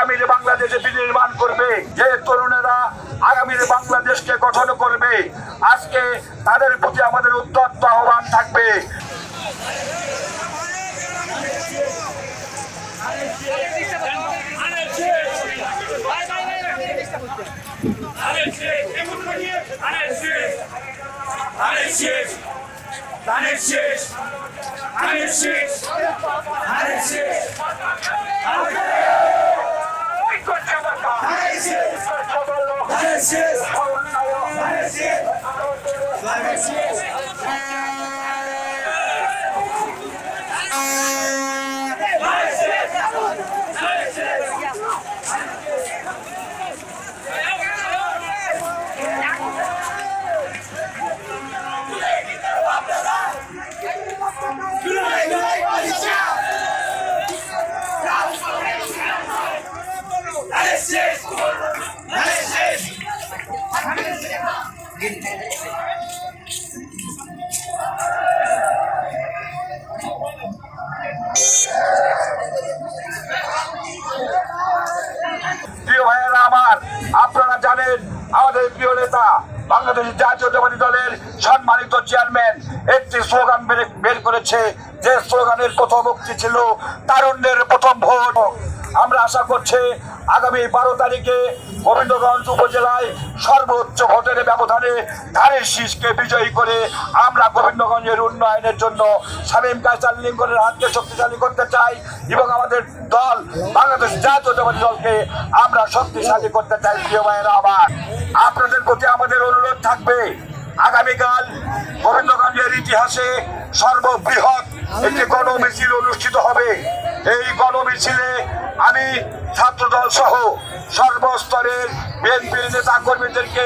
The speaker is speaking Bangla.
আগামীর বাংলাদেশে বিনির্মাণ করবে, যে তরুণেরা আগামীর বাংলাদেশকে গঠন করবে, আজকে তাদের প্রতি আমাদের উদ্যত আহ্বান থাকবে। প্রিয় ভাইয়েরা আমার, আপনারা জানেন আমাদের প্রিয় নেতা বাংলাদেশ জাতীয়তাবাদী দলের সম্মানিত চেয়ারম্যান একটি স্লোগান বের করেছে, যে স্লোগানের প্রথম উক্তি ছিল তারুণ্যের প্রথম ভোট। আমরা আশা করছি আগামী 12 তারিখে গোবিন্দগঞ্জ উপজেলায় সর্বোচ্চ ভোটের ব্যবধানে ধানের শীষকে বিজয়ী করে আমরা গোবিন্দগঞ্জের উন্নয়নের জন্য শামীম কায়সার লিঙ্গনের হাতকে শক্তিশালী করতে চাই এবং আমাদের দল বাংলাদেশ জাতীয়তাবাদী দলকে আমরা শক্তিশালী করতে চাই। প্রিয় ভাইয়েরা আমার, আপনাদের প্রতি আমাদের অনুরোধ থাকবে, আগামীকাল গোবিন্দগঞ্জের ইতিহাসে সর্ববৃহৎ একটি গণমিছিল অনুষ্ঠিত হবে। এই গণমিছিলে আমি ছাত্রদল সহ সর্বস্তরের বিএনপির নেতা কর্মীদেরকে